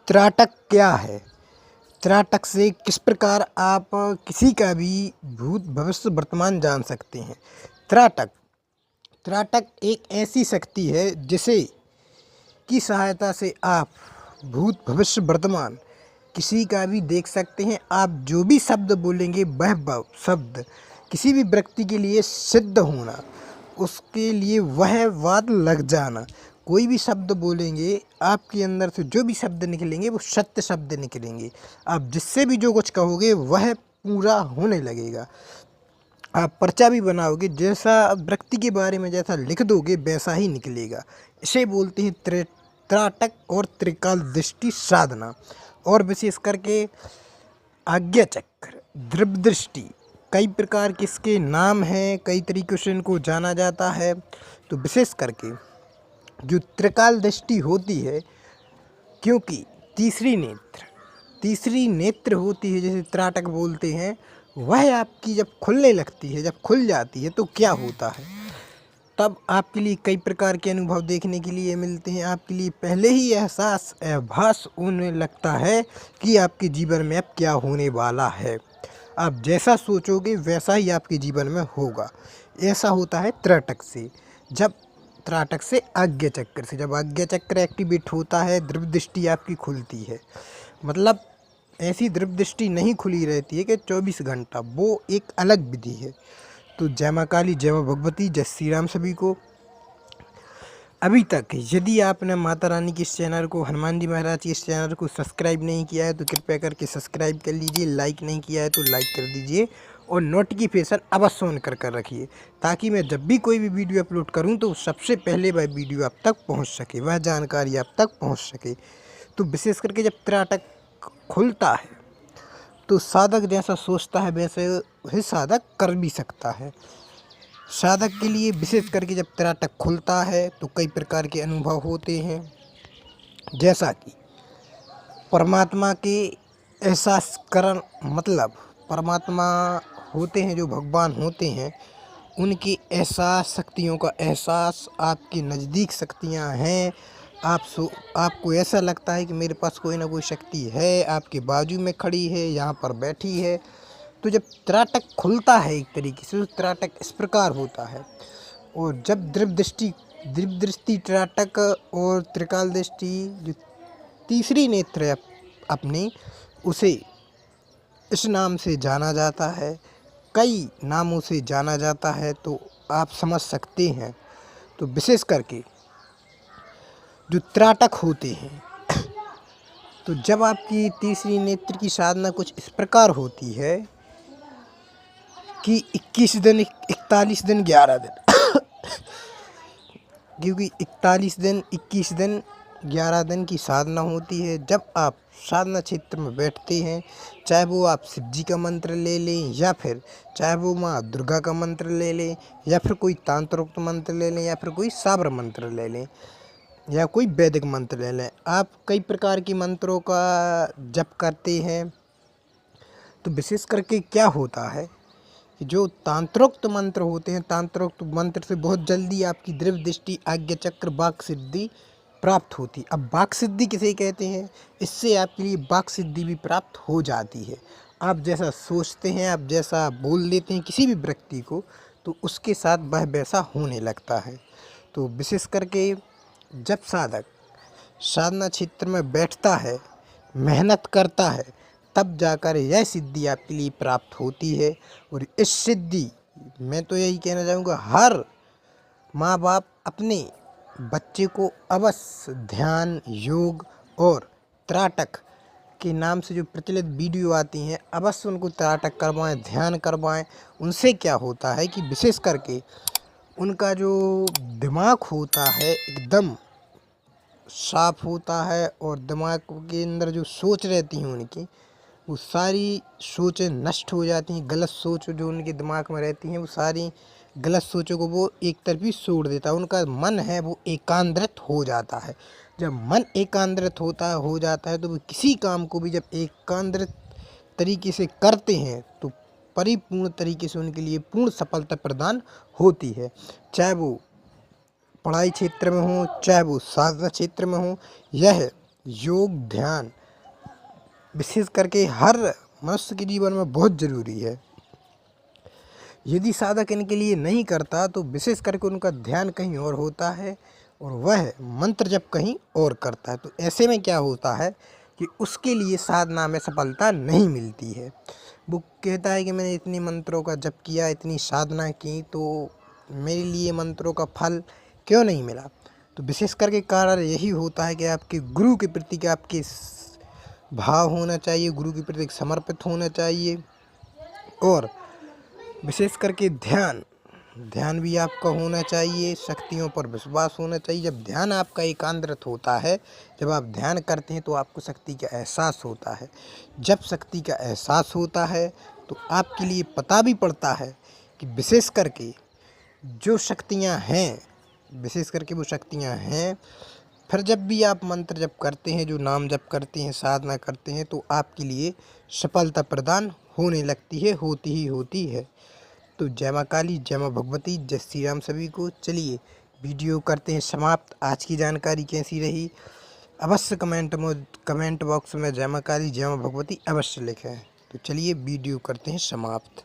त्राटक क्या है? त्राटक से किस प्रकार आप किसी का भी भूत भविष्य वर्तमान जान सकते हैं। त्राटक त्राटक एक ऐसी शक्ति है जिसे की सहायता से आप भूत भविष्य वर्तमान किसी का भी देख सकते हैं। आप जो भी शब्द बोलेंगे वह शब्द किसी भी व्यक्ति के लिए सिद्ध होना, उसके लिए वह बात लग जाना। कोई भी शब्द बोलेंगे, आपके अंदर से जो भी शब्द निकलेंगे वो सत्य शब्द निकलेंगे। आप जिससे भी जो कुछ कहोगे वह पूरा होने लगेगा। आप पर्चा भी बनाओगे, जैसा व्यक्ति के बारे में जैसा लिख दोगे वैसा ही निकलेगा। इसे बोलते हैं त्राटक और त्रिकाल दृष्टि साधना। और विशेष करके आज्ञा चक्र, द्रव्य दृष्टि, कई प्रकार के इसके नाम हैं, कई तरीक़ों से इनको जाना जाता है। तो विशेष करके जो त्रिकाल दृष्टि होती है, क्योंकि तीसरी नेत्र होती है, जैसे त्राटक बोलते हैं, वह आपकी जब खुलने लगती है, जब खुल जाती है तो क्या होता है, तब आपके लिए कई प्रकार के अनुभव देखने के लिए मिलते हैं। आपके लिए पहले ही आभास होने लगता है कि आपके जीवन में अब क्या होने वाला है। आप जैसा सोचोगे वैसा ही आपके जीवन में होगा। ऐसा होता है त्राटक से। जब त्राटक से आज्ञा चक्र से, जब आज्ञा चक्र एक्टिवेट होता है, द्रव्य दृष्टि आपकी खुलती है। मतलब ऐसी द्रव्य दृष्टि नहीं खुली रहती है कि 24 घंटा, वो एक अलग विधि है। तो जय माँ काली, जय माँ भगवती, जय श्री राम सभी को। अभी तक यदि आपने माता रानी के इस चैनल को, हनुमान जी महाराज के इस चैनल को सब्सक्राइब नहीं किया है तो कृपया करके सब्सक्राइब कर लीजिए। लाइक नहीं किया है तो लाइक कर दीजिए और नोटिफिकेशन अवश्य ऑन कर रखिए, ताकि मैं जब भी कोई भी वीडियो अपलोड करूं तो सबसे पहले वह वीडियो आप तक पहुंच सके, वह जानकारी आप तक पहुंच सके। तो विशेष करके जब त्राटक खुलता है तो साधक जैसा सोचता है वैसे ही साधक कर भी सकता है। साधक के लिए विशेष करके जब त्राटक खुलता है तो कई प्रकार के अनुभव होते हैं, जैसा कि परमात्मा के एहसास करन, मतलब परमात्मा होते हैं जो भगवान होते हैं, उनकी एहसास शक्तियों का एहसास, आपके नज़दीक शक्तियां हैं। आपको ऐसा लगता है कि मेरे पास कोई ना कोई शक्ति है, आपके बाजू में खड़ी है, यहाँ पर बैठी है। तो जब त्राटक खुलता है एक तरीके से, तो त्राटक इस प्रकार होता है। और जब द्रव्य दृष्टि त्राटक और त्रिकाल दृष्टि, जो तीसरी नेत्र है अपनी, उसे इस नाम से जाना जाता है, कई नामों से जाना जाता है, तो आप समझ सकते हैं। तो विशेष करके जो त्राटक होते हैं, तो जब आपकी तीसरी नेत्र की साधना कुछ इस प्रकार होती है कि 21 दिन, 41 दिन, 11 दिन क्योंकि 41 दिन, 21 दिन, 11 दिन की साधना होती है। जब आप साधना क्षेत्र में बैठते हैं, चाहे वो आप शिव जी का मंत्र ले लें, या फिर चाहे वो माँ दुर्गा का मंत्र ले लें, या फिर कोई तांत्रोक्त मंत्र ले लें, या फिर कोई साबर मंत्र ले लें, या कोई वैदिक मंत्र ले लें, आप कई प्रकार के मंत्रों का जप करते हैं। तो विशेष करके क्या होता है कि जो तांत्रोक्त मंत्र होते हैं, तांत्रोक्त मंत्र से बहुत जल्दी आपकी द्रव्य दृष्टि, आज्ञा चक्र, वाक सिद्धि प्राप्त होती। अब वाक सिद्धि किसे कहते हैं? इससे आपके लिए वाक सिद्धि भी प्राप्त हो जाती है। आप जैसा सोचते हैं, आप जैसा बोल देते हैं किसी भी व्यक्ति को, तो उसके साथ वह वैसा होने लगता है। तो विशेष करके जब साधक साधना क्षेत्र में बैठता है, मेहनत करता है, तब जाकर यह सिद्धि आपके लिए प्राप्त होती है। और इस सिद्धि, मैं तो यही कहना चाहूँगा, हर माँ बाप अपने बच्चे को अवश्य ध्यान, योग और त्राटक के नाम से जो प्रचलित वीडियो आती हैं, अवश्य उनको त्राटक करवाएं, ध्यान करवाएं। उनसे क्या होता है कि विशेष करके उनका जो दिमाग होता है एकदम साफ होता है, और दिमाग के अंदर जो सोच रहती हैं उनकी, वो सारी सोचें नष्ट हो जाती हैं। गलत सोच जो उनके दिमाग में रहती हैं, वो सारी गलत सोचों को वो एक तरफी छोड़ देता है। उनका मन है वो एकांद्रित हो जाता है। जब मन एकांद्रित हो जाता है तो वो किसी काम को भी जब एकांद्रित तरीके से करते हैं तो परिपूर्ण तरीके से उनके लिए पूर्ण सफलता प्रदान होती है। चाहे वो पढ़ाई क्षेत्र में हो, चाहे वो साधना क्षेत्र में हो, यह योग, ध्यान विशेष करके हर मनुष्य के जीवन में बहुत ज़रूरी है। यदि साधक इनके लिए नहीं करता तो विशेष करके उनका ध्यान कहीं और होता है और वह मंत्र जप कहीं और करता है। तो ऐसे में क्या होता है कि उसके लिए साधना में सफलता नहीं मिलती है। वो कहता है कि मैंने इतने मंत्रों का जप किया, इतनी साधना की, तो मेरे लिए मंत्रों का फल क्यों नहीं मिला। तो विशेष करके कारण यही होता है कि आपके गुरु के प्रति के आपके भाव होना चाहिए, गुरु के प्रति समर्पित होना चाहिए। और विशेष करके ध्यान भी आपका होना चाहिए, शक्तियों पर विश्वास होना चाहिए। जब ध्यान आपका एकाग्रत होता है, जब आप ध्यान करते हैं तो आपको शक्ति का एहसास होता है। जब शक्ति का एहसास होता है तो आपके लिए पता भी पड़ता है कि विशेष करके जो शक्तियाँ हैं, विशेष करके वो शक्तियाँ हैं। फिर जब भी आप मंत्र जप करते हैं, जो नाम जप करते हैं, साधना करते हैं, तो आपके लिए सफलता प्रदान होने लगती है, होती है। तो जय माँ काली, जय माँ भगवती, जय श्री राम सभी को। चलिए वीडियो करते हैं समाप्त। आज की जानकारी कैसी रही अवश्य कमेंट बॉक्स में जय माँ काली, जय माँ भगवती अवश्य लिखें। तो चलिए वीडियो करते हैं समाप्त।